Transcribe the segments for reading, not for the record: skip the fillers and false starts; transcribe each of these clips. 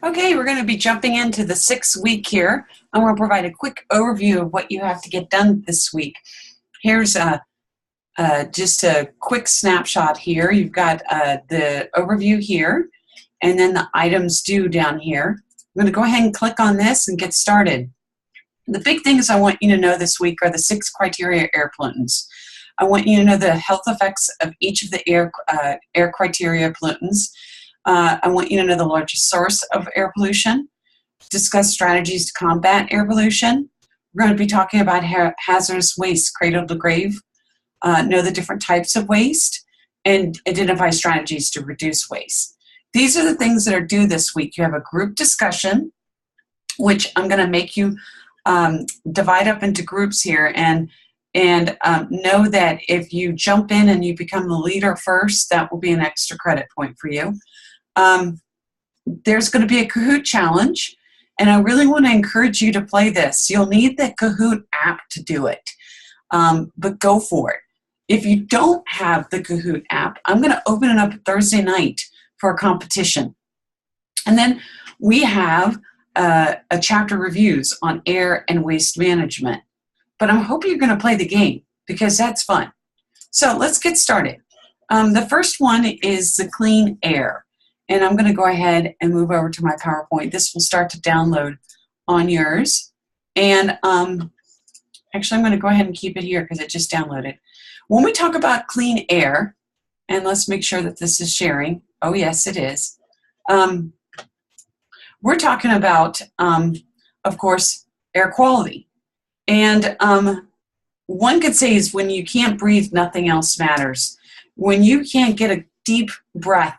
Okay, we're going to be jumping into the 6th week here. I'm going to provide a quick overview of what you have to get done this week. Here's just a quick snapshot here. You've got the overview here, and then the items due down here. I'm going to go ahead and click on this and get started. The big things I want you to know this week are the 6 criteria air pollutants. I want you to know the health effects of each of the air criteria pollutants. I want you to know the largest source of air pollution, discuss strategies to combat air pollution. We're going to be talking about hazardous waste, cradle to grave, know the different types of waste, and identify strategies to reduce waste. These are the things that are due this week. You have a group discussion, which I'm going to make you divide up into groups here, and know that if you jump in and you become the leader first, that will be an extra credit point for you. There's going to be a Kahoot challenge, and I really want to encourage you to play this. You'll need the Kahoot app to do it, but go for it. If you don't have the Kahoot app, I'm going to open it up Thursday night for a competition. And then we have a chapter reviews on air and waste management. But I'm hoping you're going to play the game because that's fun. So let's get started. The first one is the clean air. And I'm going to go ahead and move over to my PowerPoint. This will start to download on yours. And actually, I'm going to go ahead and keep it here because it just downloaded. When we talk about clean air, and let's make sure that this is sharing. Oh, yes, it is. We're talking about, of course, air quality. And one could say is when you can't breathe, nothing else matters. When you can't get a deep breath,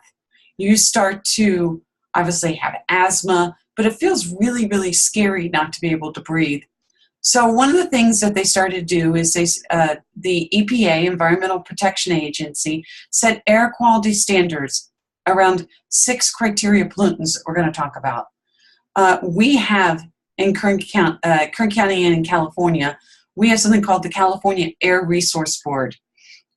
you start to obviously have asthma, but it feels really, really scary not to be able to breathe. So one of the things that they started to do is the EPA, Environmental Protection Agency, set air quality standards around 6 criteria pollutants that we're going to talk about. We have in Kern County and in California, we have something called the California Air Resource Board,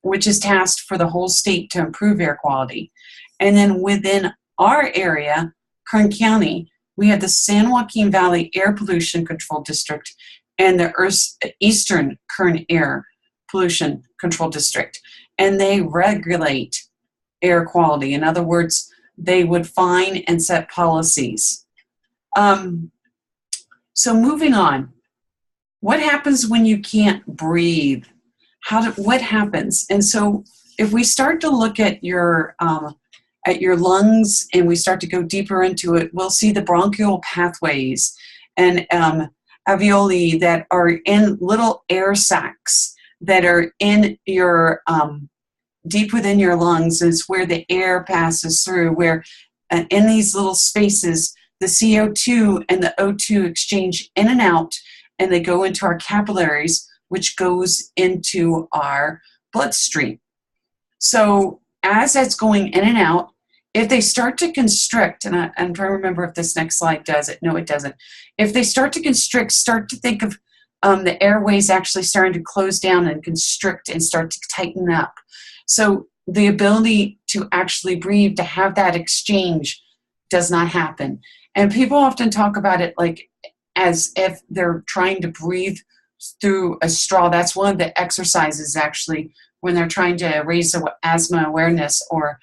which is tasked for the whole state to improve air quality. And then within our area, Kern County, we have the San Joaquin Valley Air Pollution Control District and the Eastern Kern Air Pollution Control District. And they regulate air quality. In other words, they would fine and set policies. So moving on, what happens when you can't breathe? What happens? And so if we start to look at your lungs and we start to go deeper into it, we'll see the bronchial pathways and alveoli that are in little air sacs that are in your deep within your lungs. Is where the air passes through, where in these little spaces, the CO2 and the O2 exchange in and out, and they go into our capillaries, which goes into our bloodstream. So as that's going in and out, if they start to constrict, and I'm trying to remember if this next slide does it. No, it doesn't. If they start to constrict, start to think of the airways actually starting to close down and constrict and start to tighten up. So the ability to actually breathe, to have that exchange, does not happen. And people often talk about it like as if they're trying to breathe through a straw. That's one of the exercises actually when they're trying to raise asthma awareness or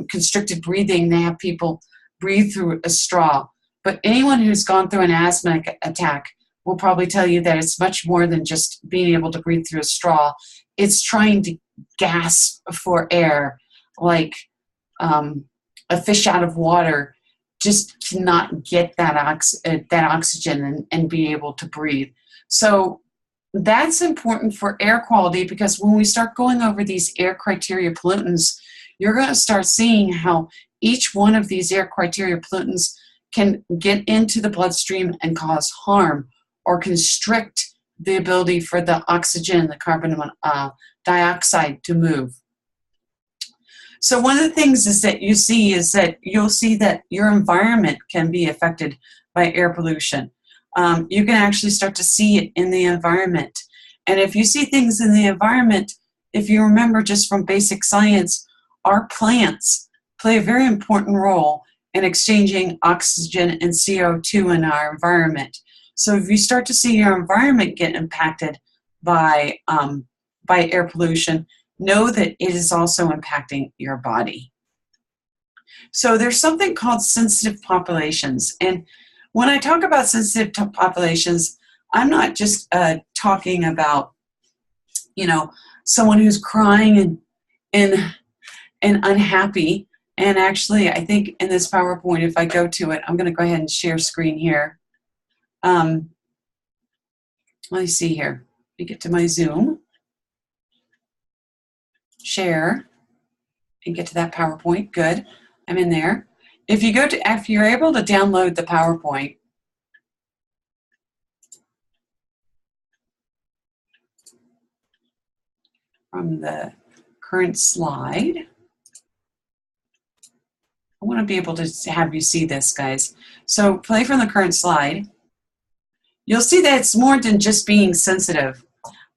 constricted breathing. They have people breathe through a straw. But anyone who's gone through an asthma attack will probably tell you that it's much more than just being able to breathe through a straw. It's trying to gasp for air like a fish out of water. Just cannot get that oxygen and be able to breathe. So that's important for air quality, because when we start going over these air criteria pollutants, you're going to start seeing how each one of these air criteria pollutants can get into the bloodstream and cause harm or constrict the ability for the oxygen, the carbon dioxide to move. So one of the things is that you'll see that your environment can be affected by air pollution. You can actually start to see it in the environment. And if you see things in the environment, if you remember just from basic science, our plants play a very important role and exchanging oxygen and CO2 in our environment. So if you start to see your environment get impacted by air pollution, know that it is also impacting your body. So there's something called sensitive populations. And when I talk about sensitive populations, I'm not just talking about, someone who's crying and unhappy. And actually, I think in this PowerPoint, if I go to it, I'm going to go ahead and share screen here. Let me see here. Let me get to my Zoom. Share and get to that PowerPoint. Good. I'm in there. If you're able to download the PowerPoint, from the current slide, I want to be able to have you see this, guys. So play from the current slide. You'll see that it's more than just being sensitive.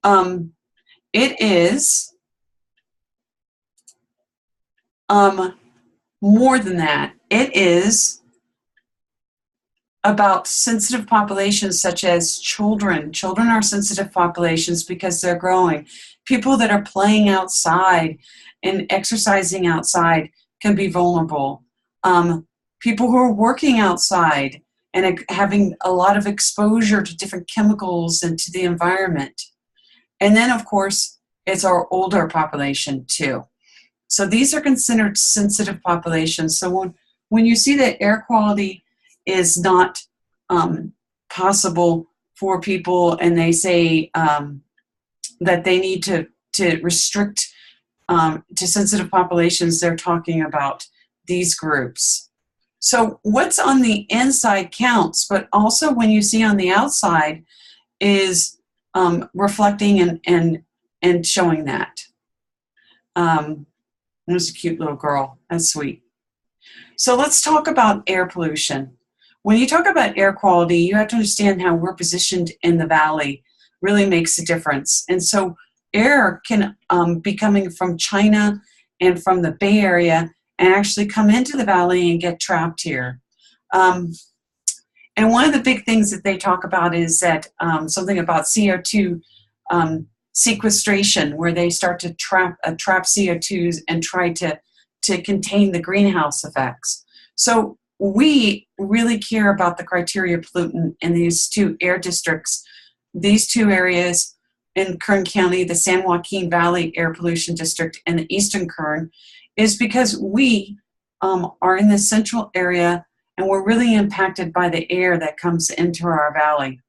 It is more than that. It is about sensitive populations such as children. Children are sensitive populations because they're growing. People that are playing outside and exercising outside can be vulnerable. People who are working outside and having a lot of exposure to different chemicals and to the environment. And then, of course, it's our older population too. So these are considered sensitive populations. So when you see that air quality is not possible for people and they say that they need to restrict to sensitive populations, they're talking about these groups. So what's on the inside counts, but also when you see on the outside is reflecting and showing that. There's a cute little girl. That's sweet. So let's talk about air pollution. When you talk about air quality, you have to understand how we're positioned in the valley really makes a difference. And so air can be coming from China and from the Bay Area and actually come into the valley and get trapped here. And one of the big things that they talk about is that something about CO2 sequestration, where they start to trap CO2s and try to contain the greenhouse effects. So we really care about the criteria pollutant in these two air districts, these two areas in Kern County, the San Joaquin Valley Air Pollution District and the Eastern Kern, is because we are in the central area and we're really impacted by the air that comes into our valley.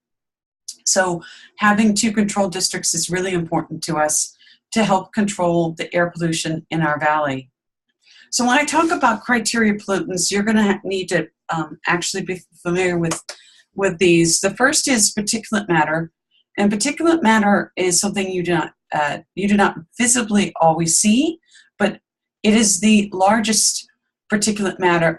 So having two control districts is really important to us to help control the air pollution in our valley. So when I talk about criteria pollutants, you're going to need to actually be familiar with these. The first is particulate matter, and particulate matter is something you do not visibly always see, but it is the largest particulate matter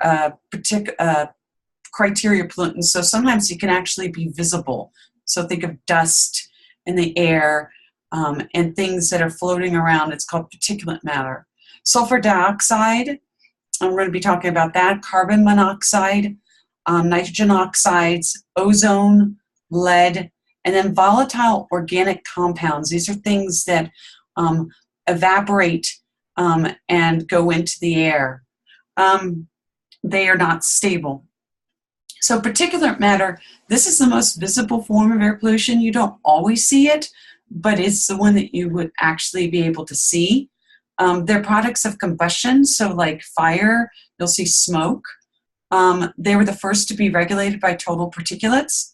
criteria pollutant. So sometimes it can actually be visible. So think of dust in the air and things that are floating around. It's called particulate matter. Sulfur dioxide, and we're going to be talking about that. Carbon monoxide, nitrogen oxides, ozone, lead, and then volatile organic compounds. These are things that evaporate and go into the air. They are not stable. So particulate matter, this is the most visible form of air pollution. You don't always see it, but it's the one that you would actually be able to see. They're products of combustion, so like fire, you'll see smoke. They were the first to be regulated by total particulates.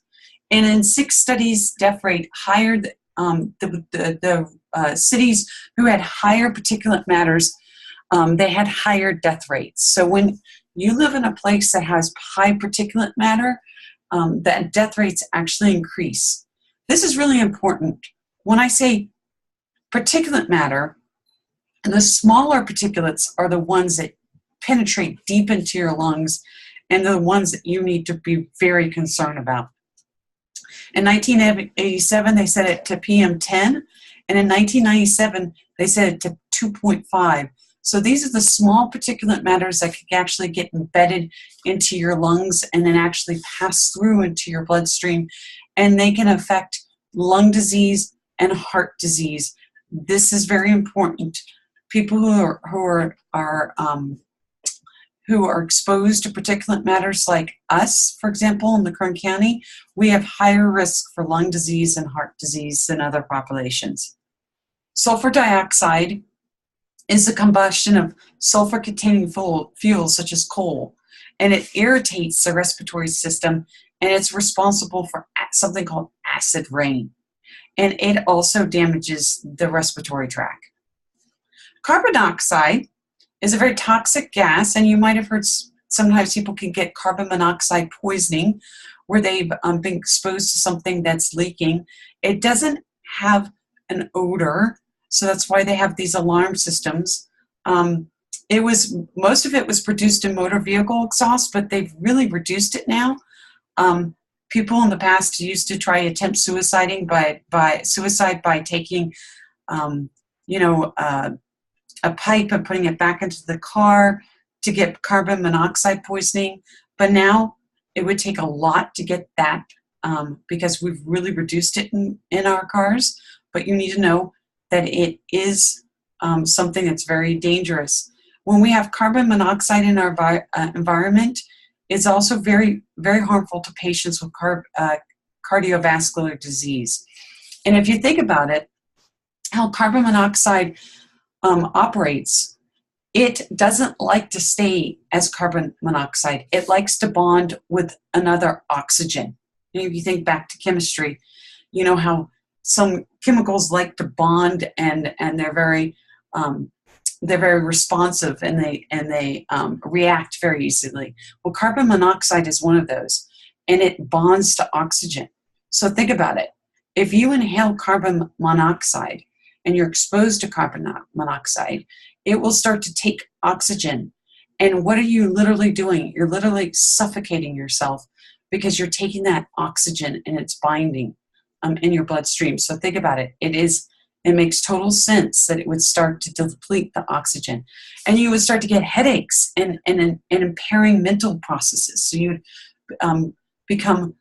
And in 6 studies, death rate higher, the cities who had higher particulate matters, they had higher death rates. So when you live in a place that has high particulate matter, that death rates actually increase. This is really important. When I say particulate matter, the smaller particulates are the ones that penetrate deep into your lungs and the ones that you need to be very concerned about. In 1987, they set it to PM10, and in 1997, they set it to 2.5. So these are the small particulate matters that can actually get embedded into your lungs and then actually pass through into your bloodstream, and they can affect lung disease and heart disease. This is very important. People who are exposed to particulate matters like us, for example, in the Kern County, we have higher risk for lung disease and heart disease than other populations. Sulfur dioxide is the combustion of sulfur-containing fuels such as coal, and it irritates the respiratory system, and it's responsible for something called acid rain, and it also damages the respiratory tract. Carbon dioxide is a very toxic gas, and you might have heard sometimes people can get carbon monoxide poisoning where they've been exposed to something that's leaking. It doesn't have an odor, so that's why they have these alarm systems. Most of it was produced in motor vehicle exhaust, but they've really reduced it now. People in the past used to try attempt suicide by taking, a pipe and putting it back into the car to get carbon monoxide poisoning. But now it would take a lot to get that because we've really reduced it in our cars. But you need to know that it is something that's very dangerous. When we have carbon monoxide in our environment, it's also very, very harmful to patients with cardiovascular disease. And if you think about it, how carbon monoxide operates, it doesn't like to stay as carbon monoxide. It likes to bond with another oxygen. And if you think back to chemistry, you know how some chemicals like to bond, and they're very responsive, and they react very easily. Well, carbon monoxide is one of those, and it bonds to oxygen. So think about it. If you inhale carbon monoxide and you're exposed to carbon monoxide, it will start to take oxygen. And what are you literally doing? You're literally suffocating yourself because you're taking that oxygen and it's binding in your bloodstream. So think about it. It makes total sense that it would start to deplete the oxygen. And you would start to get headaches and impairing mental processes. So you would become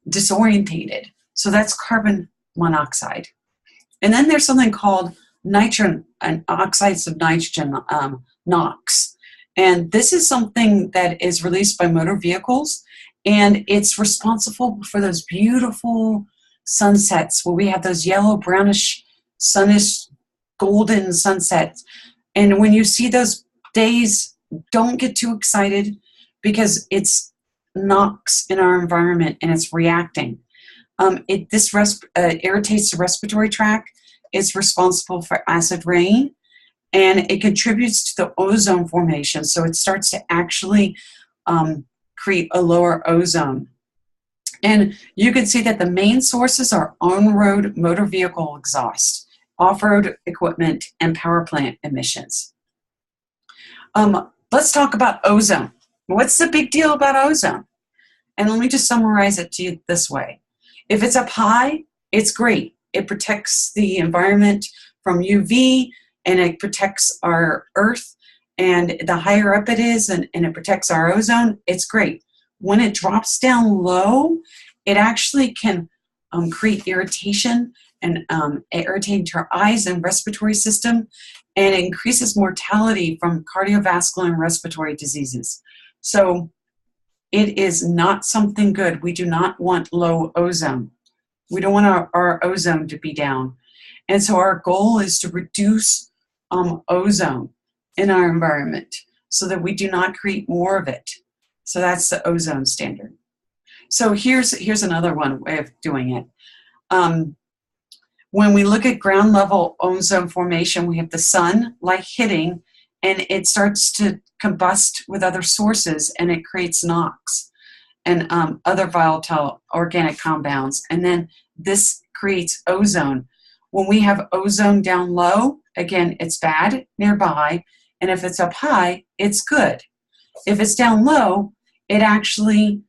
disorientated. So that's carbon monoxide. And then there's something called oxides of nitrogen, NOx. And this is something that is released by motor vehicles, and it's responsible for those beautiful sunsets where we have those yellow, brownish, sunnish, golden sunsets. And when you see those days, don't get too excited because it's NOx in our environment and it's reacting. This irritates the respiratory tract. It's responsible for acid rain, and it contributes to the ozone formation. So it starts to actually create a lower ozone. And you can see that the main sources are on-road motor vehicle exhaust, off-road equipment, and power plant emissions. Let's talk about ozone. What's the big deal about ozone? And let me just summarize it to you this way. If it's up high, it's great. It protects the environment from UV, and it protects our Earth. And the higher up it is, and it protects our ozone, it's great. When it drops down low, it actually can create irritation and irritating to our eyes and respiratory system, and it increases mortality from cardiovascular and respiratory diseases. So it is not something good. We do not want low ozone. We don't want our ozone to be down. And so our goal is to reduce ozone in our environment so that we do not create more of it. So that's the ozone standard. So here's another way of doing it. When we look at ground level ozone formation, we have the sun light hitting, and it starts to combust with other sources, and it creates NOx and other volatile organic compounds. And then this creates ozone. When we have ozone down low, again, it's bad nearby, and if it's up high, it's good. If it's down low, it actually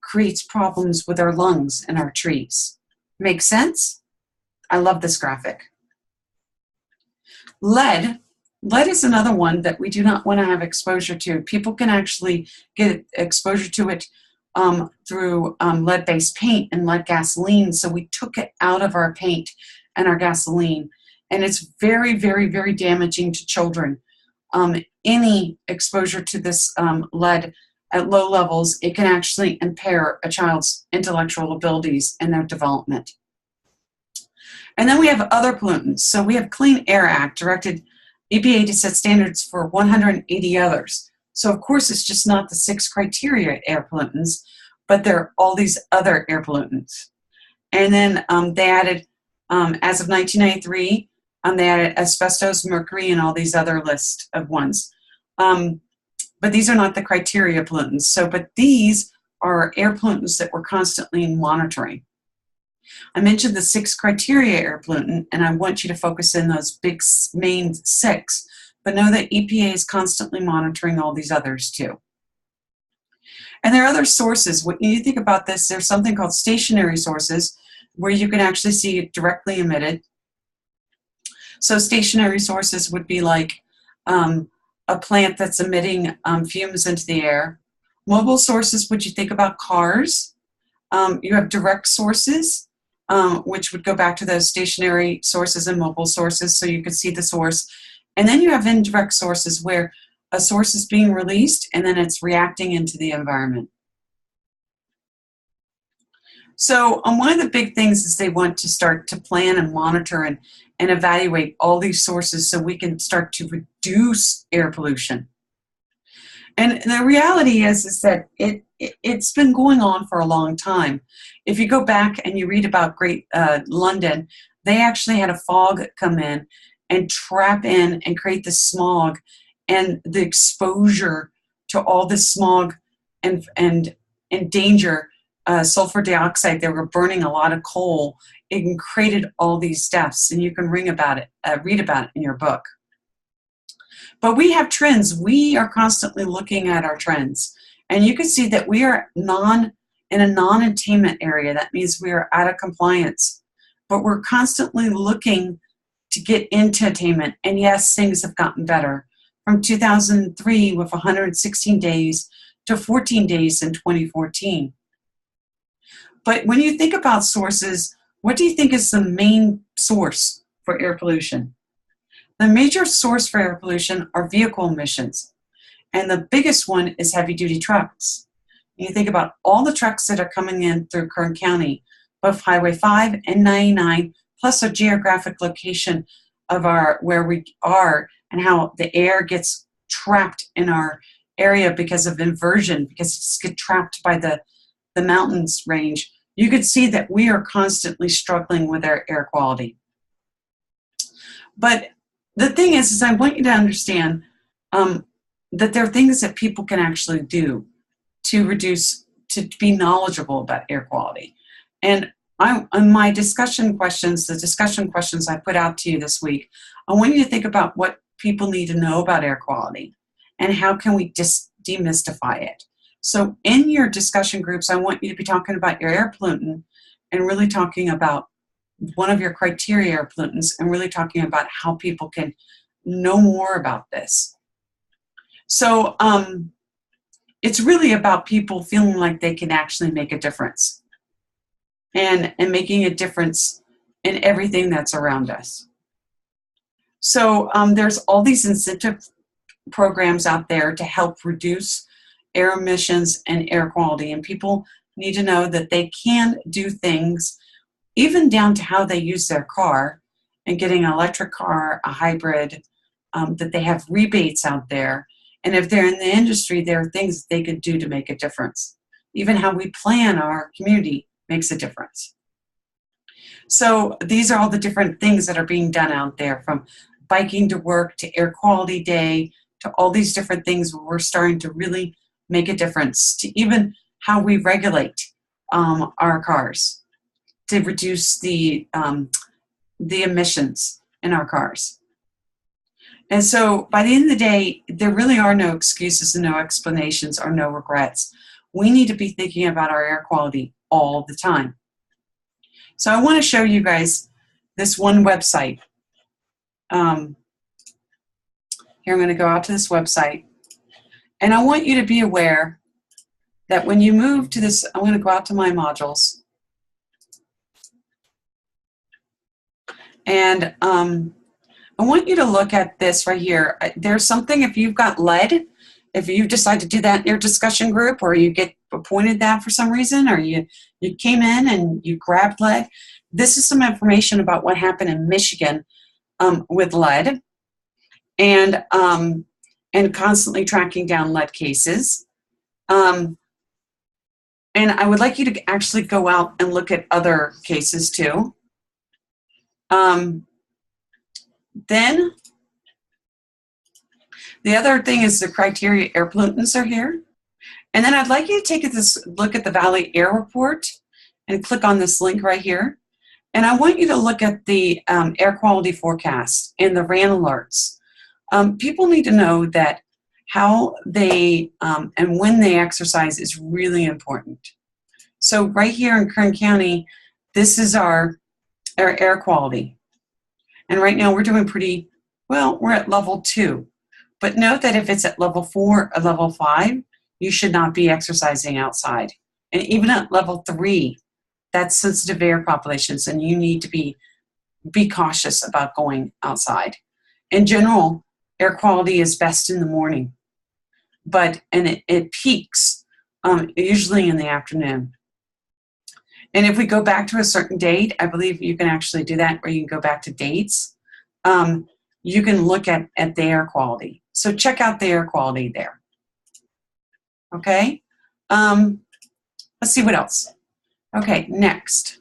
creates problems with our lungs and our trees. Make sense? I love this graphic. Lead Lead is another one that we do not want to have exposure to. People can actually get exposure to it through lead-based paint and lead gasoline. So we took it out of our paint and our gasoline. And it's very, very, very damaging to children. Any exposure to this lead at low levels, it can actually impair a child's intellectual abilities and their development. And then we have other pollutants. So we have Clean Air Act directed EPA to set standards for 180 others. So of course it's just not the 6 criteria air pollutants, but there are all these other air pollutants. And then they added, as of 1993, they added asbestos, mercury, and all these other list of ones. But these are not the criteria pollutants. So, but these are air pollutants that we're constantly monitoring. I mentioned the 6 criteria air pollutant, and I want you to focus in those big main 6, but know that EPA is constantly monitoring all these others too. And there are other sources. When you think about this, there's something called stationary sources where you can actually see it directly emitted. So stationary sources would be like a plant that's emitting fumes into the air. Mobile sources, would you think about cars? You have direct sources, which would go back to those stationary sources and mobile sources, so you could see the source. And then you have indirect sources where a source is being released and then it's reacting into the environment. So one of the big things is they want to start to plan and monitor and evaluate all these sources so we can start to reduce air pollution. And the reality is that it's been going on for a long time. If you go back and you read about Great London, they actually had a fog come in and trap in and create the smog, and the exposure to all the smog and endanger sulfur dioxide. They were burning a lot of coal. It created all these deaths, and you can read about it in your book. But we have trends. We are constantly looking at our trends. And you can see that we are in a non-attainment area. That means we are out of compliance. But we're constantly looking to get into attainment. And yes, things have gotten better. From 2003 with 116 days to 14 days in 2014. But when you think about sources, what do you think is the main source for air pollution? The major source for air pollution are vehicle emissions. And the biggest one is heavy-duty trucks. You think about all the trucks that are coming in through Kern County, both Highway 5 and 99, plus a geographic location of where we are and how the air gets trapped in our area because of inversion, because it just gets trapped by the mountains range. You could see that we are constantly struggling with our air quality. But the thing is I want you to understand that there are things that people can actually do to reduce, to be knowledgeable about air quality. And on my discussion questions, the discussion questions I put out to you this week, I want you to think about what people need to know about air quality and how can we demystify it. So in your discussion groups, I want you to be talking about your air pollutant and really talking about one of your criteria air pollutants and really talking about how people can know more about this. So it's really about people feeling like they can actually make a difference and making a difference in everything that's around us. So there's all these incentive programs out there to help reduce air emissions and air quality, and people need to know that they can do things even down to how they use their car and getting an electric car, a hybrid, that they have rebates out there. And if they're in the industry, there are things that they could do to make a difference. Even how we plan our community makes a difference. So these are all the different things that are being done out there, from biking to work to Air Quality Day to all these different things where we're starting to really make a difference, to even how we regulate our cars to reduce the emissions in our cars. And so by the end of the day, there really are no excuses and no explanations or no regrets. We need to be thinking about our air quality all the time. So I want to show you guys this one website. Here, I'm going to go out to this website. And I want you to be aware that when you move to this, I'm going to go out to my modules. And I want you to look at this right here. There's something, if you've got lead, if you decide to do that in your discussion group, or you get appointed that for some reason, or you came in and you grabbed lead, this is some information about what happened in Michigan with lead, and constantly tracking down lead cases. And I would like you to actually go out and look at other cases too. Then the other thing is the criteria air pollutants are here. And then I'd like you to take this look at the Valley Air Report and click on this link right here. And I want you to look at the air quality forecast and the RAN alerts. People need to know that how they and when they exercise is really important. So right here in Kern County, this is our air quality. And right now we're doing pretty well. We're at level 2. But note that if it's at level 4 or level 5, you should not be exercising outside. And even at level 3, that's sensitive air populations, and you need to be cautious about going outside. In general, air quality is best in the morning, and it peaks usually in the afternoon. And if we go back to a certain date, I believe you can actually do that, where you can go back to dates. You can look at the air quality. So check out the air quality there. Okay? Let's see what else. Okay, next.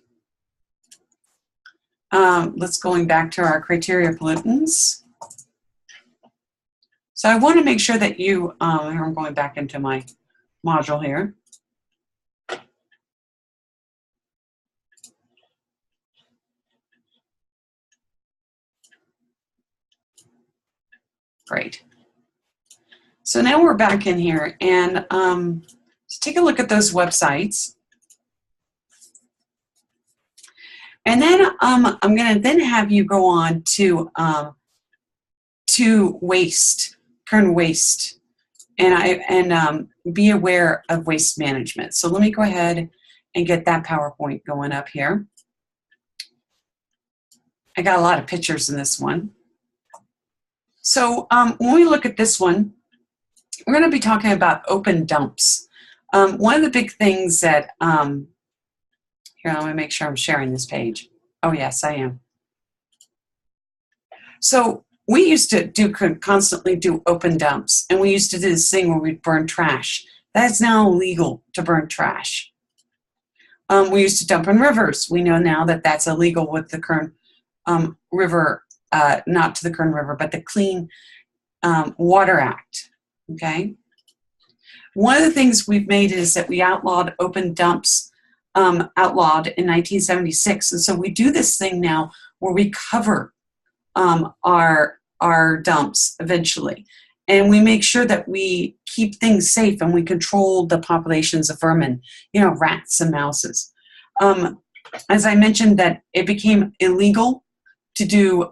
Let's going back to our criteria pollutants. So I want to make sure that you, here I'm going back into my module here. Great. So now we're back in here, and let's take a look at those websites. And then I'm going to then have you go on to waste, Kern Waste, and be aware of waste management. So let me go ahead and get that PowerPoint going up here. I got a lot of pictures in this one. So when we look at this one, we're going to be talking about open dumps. One of the big things that, here, let me make sure I'm sharing this page. Oh, yes, I am. So we used to constantly do open dumps, and we used to do this thing where we'd burn trash. That's now illegal to burn trash. We used to dump in rivers. We know now that that's illegal with the Kern River, not to the Kern River, but the Clean Water Act, okay? One of the things we've made is that we outlawed open dumps, outlawed in 1976. And so we do this thing now where we cover our dumps eventually. And we make sure that we keep things safe and we control the populations of vermin, you know, rats and mouses. As I mentioned, that it became illegal to do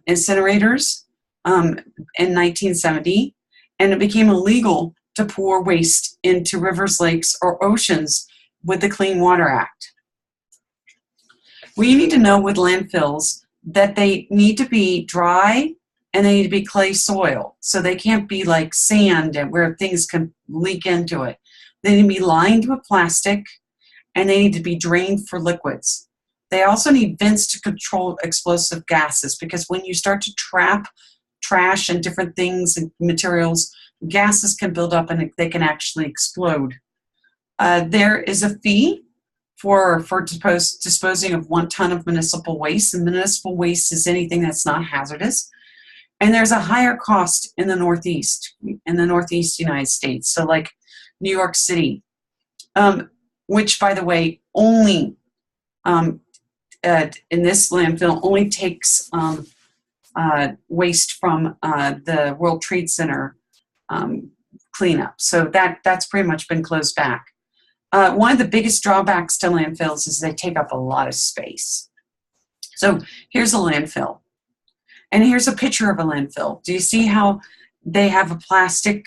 incinerators in 1970, and it became illegal to pour waste into rivers, lakes, or oceans with the Clean Water Act. We need to know with landfills that they need to be dry and they need to be clay soil. So they can't be like sand and where things can leak into it. They need to be lined with plastic, and they need to be drained for liquids. They also need vents to control explosive gases, because when you start to trap trash and different things and materials, gases can build up and they can actually explode. There is a fee for disposing of 1 ton of municipal waste, and municipal waste is anything that's not hazardous. And there's a higher cost in the Northeast United States. So like New York City, which, by the way, only in this landfill only takes waste from the World Trade Center cleanup. So that's pretty much been closed back. One of the biggest drawbacks to landfills is they take up a lot of space. So here's a landfill. And here's a picture of a landfill. Do you see how they have a plastic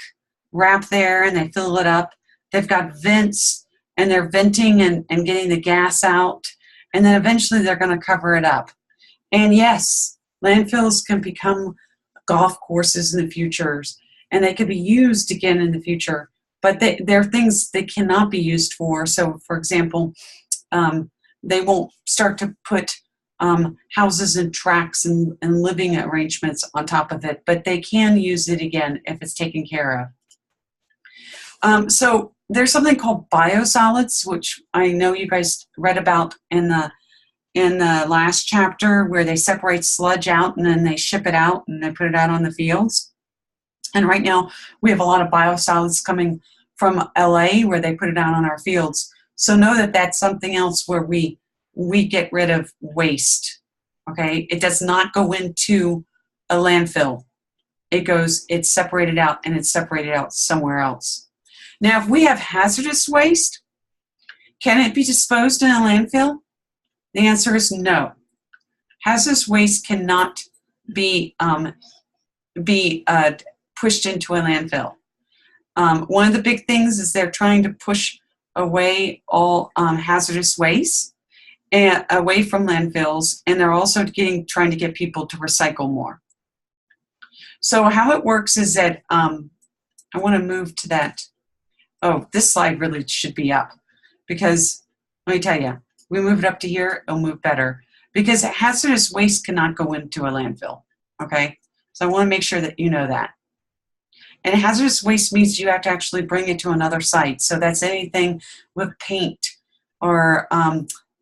wrap there and they fill it up. They've got vents and they're venting and getting the gas out. And then eventually they're going to cover it up. And yes, landfills can become golf courses in the future, and they could be used again in the future, but they're things they cannot be used for. So, for example, they won't start to put houses and tracks and living arrangements on top of it, but they can use it again if it's taken care of. So there's something called biosolids, which I know you guys read about in the last chapter, where they separate sludge out and then they ship it out and they put it out on the fields. And right now we have a lot of biosolids coming from LA where they put it out on our fields. So know that that's something else where we get rid of waste. Okay, it does not go into a landfill. It's separated out, and it's separated out somewhere else. Now, if we have hazardous waste, can it be disposed in a landfill? The answer is no. Hazardous waste cannot be pushed into a landfill. One of the big things is they're trying to push away all hazardous waste and away from landfills, and they're also trying to get people to recycle more. So how it works is that I want to move to that. Oh, this slide really should be up, because let me tell you, we move it up to here, it'll move better, because hazardous waste cannot go into a landfill. Okay, so I want to make sure that you know that. And hazardous waste means you have to actually bring it to another site. So that's anything with paint or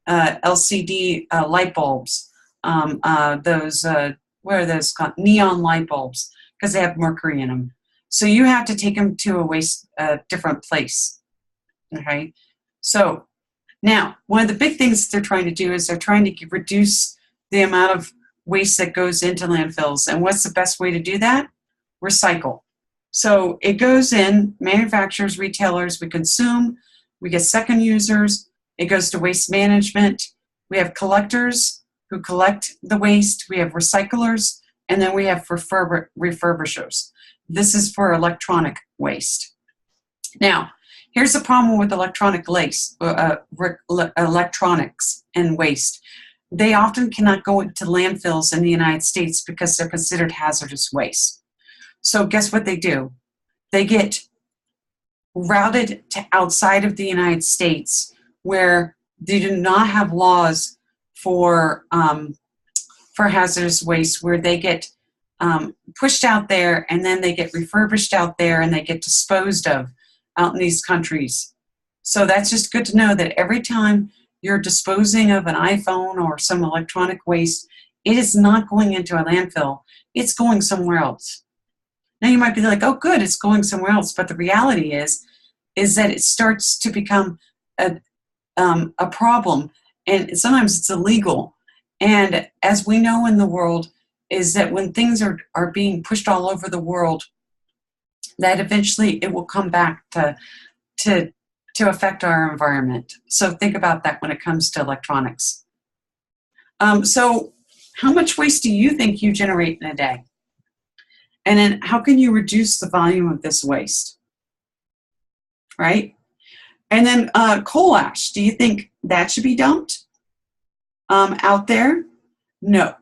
LCD light bulbs, those what are those called? Neon light bulbs, because they have mercury in them. So you have to take them to a different place. Okay, so now one of the big things they're trying to do is they're trying to reduce the amount of waste that goes into landfills. And what's the best way to do that? Recycle. So it goes in, manufacturers, retailers, we consume, we get second users, it goes to waste management, we have collectors who collect the waste, we have recyclers, and then we have refurbishers. This is for electronic waste. Now, here's the problem with electronics and waste. They often cannot go into landfills in the United States because they're considered hazardous waste. So guess what they do? They get routed to outside of the United States, where they do not have laws for hazardous waste, where they get pushed out there, and then they get refurbished out there, and they get disposed of out in these countries. So that's just good to know, that every time you're disposing of an iPhone or some electronic waste, it is not going into a landfill. It's going somewhere else. Now you might be like, oh good, it's going somewhere else. But the reality is that it starts to become a problem, and sometimes it's illegal. And as we know in the world, is that when things are being pushed all over the world, that eventually it will come back to affect our environment. So think about that when it comes to electronics. So how much waste do you think you generate in a day? And then how can you reduce the volume of this waste? Right? And then coal ash, do you think that should be dumped out there? No.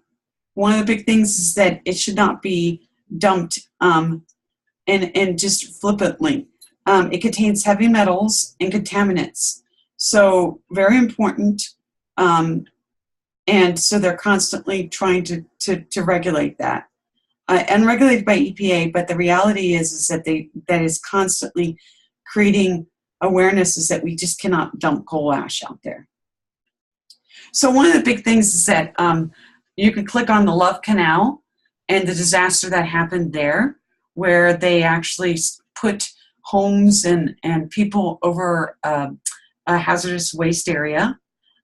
One of the big things is that it should not be dumped and just flippantly. It contains heavy metals and contaminants. So very important. And so they're constantly trying to regulate that. And regulated by EPA, but the reality is that that is constantly creating awareness, is that we just cannot dump coal ash out there. So one of the big things is that you can click on the Love Canal and the disaster that happened there, where they actually put homes and people over a hazardous waste area,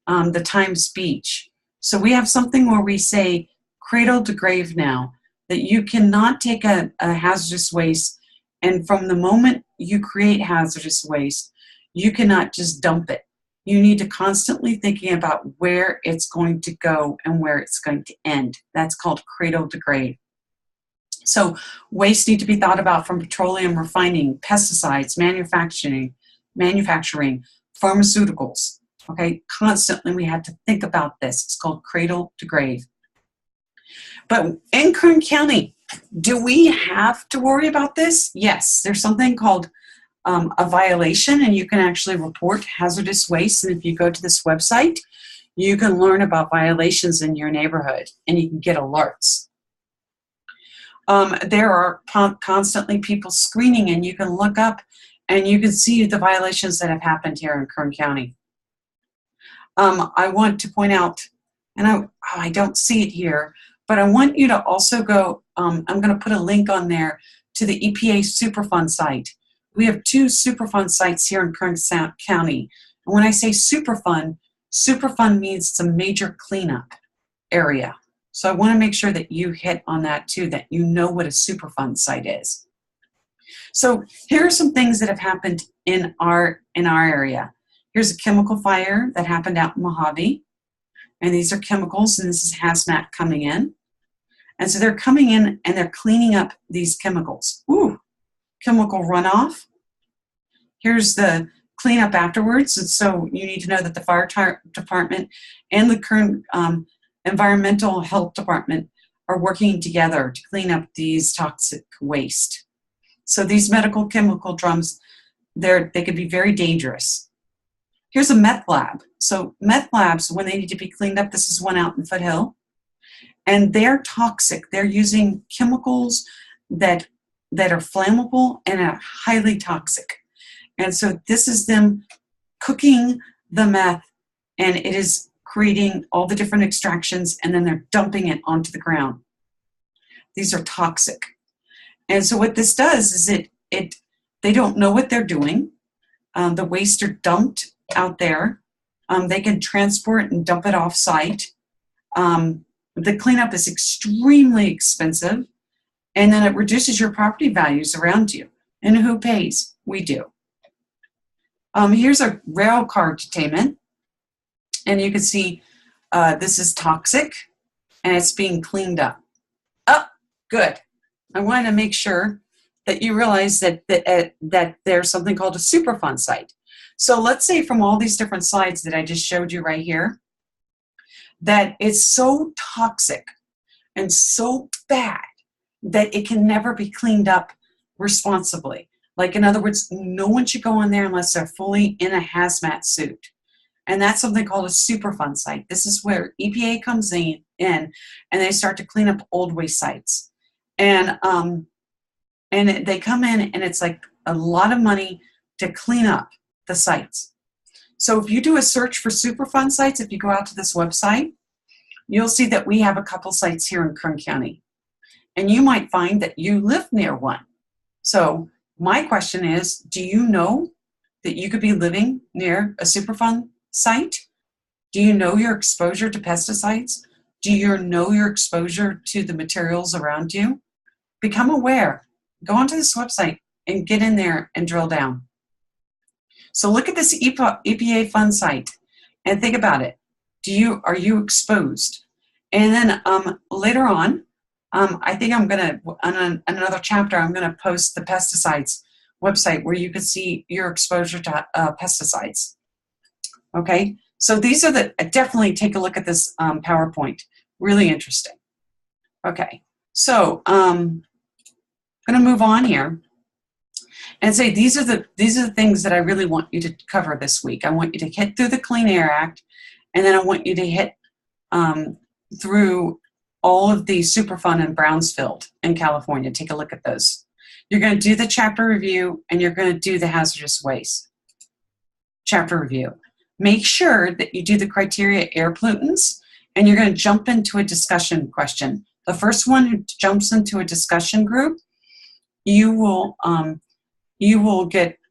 the Times Beach. So we have something where we say cradle to grave now, that you cannot take a hazardous waste, and from the moment you create hazardous waste, you cannot just dump it. You need to constantly thinking about where it's going to go and where it's going to end. That's called cradle to grave. So waste need to be thought about from petroleum refining, pesticides, manufacturing, pharmaceuticals. Okay, constantly we have to think about this. It's called cradle to grave. But in Kern County, do we have to worry about this? Yes, there's something called a violation, and you can actually report hazardous waste. And if you go to this website, you can learn about violations in your neighborhood, and you can get alerts. There are constantly people screening, and you can look up and you can see the violations that have happened here in Kern County. I want to point out, and I don't see it here, but I want you to also go, I'm going to put a link on there to the EPA Superfund site. We have 2 Superfund sites here in Kern County. And when I say Superfund means it's a major cleanup area. So I want to make sure that you hit on that too, that you know what a Superfund site is. So here are some things that have happened in our area. Here's a chemical fire that happened out in Mojave. And these are chemicals, and this is hazmat coming in. And so they're coming in and they're cleaning up these chemicals. Ooh, chemical runoff. Here's the cleanup afterwards. And so you need to know that the fire department and the Kern environmental health department are working together to clean up these toxic waste. So these medical chemical drums, they can be very dangerous. Here's a meth lab. So meth labs, when they need to be cleaned up, this is one out in Foothill, and they're toxic. They're using chemicals that are flammable and are highly toxic. And so this is them cooking the meth, and it is creating all the different extractions, and then they're dumping it onto the ground. These are toxic. And so what this does is they don't know what they're doing. The waste are dumped out there. They can transport and dump it off site. The cleanup is extremely expensive, and then it reduces your property values around you. And who pays? We do. Here's a rail car detainment, and you can see this is toxic, and it's being cleaned up. Oh, good. I want to make sure that you realize that there's something called a Superfund site. So let's say from all these different sites that I just showed you right here, that it's so toxic and so bad that it can never be cleaned up responsibly. Like, in other words, no one should go in there unless they're fully in a hazmat suit. And that's something called a Superfund site. This is where EPA comes in and they start to clean up old waste sites. And they come in, and it's like a lot of money to clean up the sites. So if you do a search for Superfund sites, if you go out to this website, you'll see that we have a couple sites here in Kern County. And you might find that you live near one. So my question is, do you know that you could be living near a Superfund site? Do you know your exposure to pesticides? Do you know your exposure to the materials around you? Become aware. Go onto this website and get in there and drill down. So look at this EPA fund site and think about it. Are you exposed? And then later on, I think I'm going to, on another chapter, I'm going to post the pesticides website where you can see your exposure to pesticides. Okay, so these are definitely take a look at this PowerPoint. Really interesting. Okay, so I'm going to move on here and say these are the things that I really want you to cover this week. I want you to hit through the Clean Air Act, and then I want you to hit through all of the Superfund in Brownsfield in California. Take a look at those. You're going to do the chapter review, and you're going to do the hazardous waste chapter review. Make sure that you do the criteria air pollutants, and you're going to jump into a discussion question. The first one who jumps into a discussion group, you will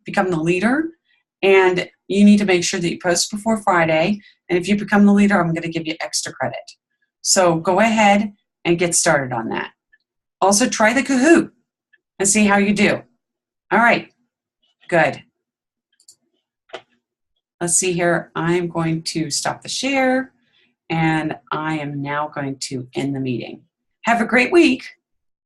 become the leader, and you need to make sure that you post before Friday. And if you become the leader, I'm going to give you extra credit. So go ahead and get started on that. Also, try the Kahoot and see how you do. All right, good. Let's see here. I'm going to stop the share, and I am now going to end the meeting. Have a great week.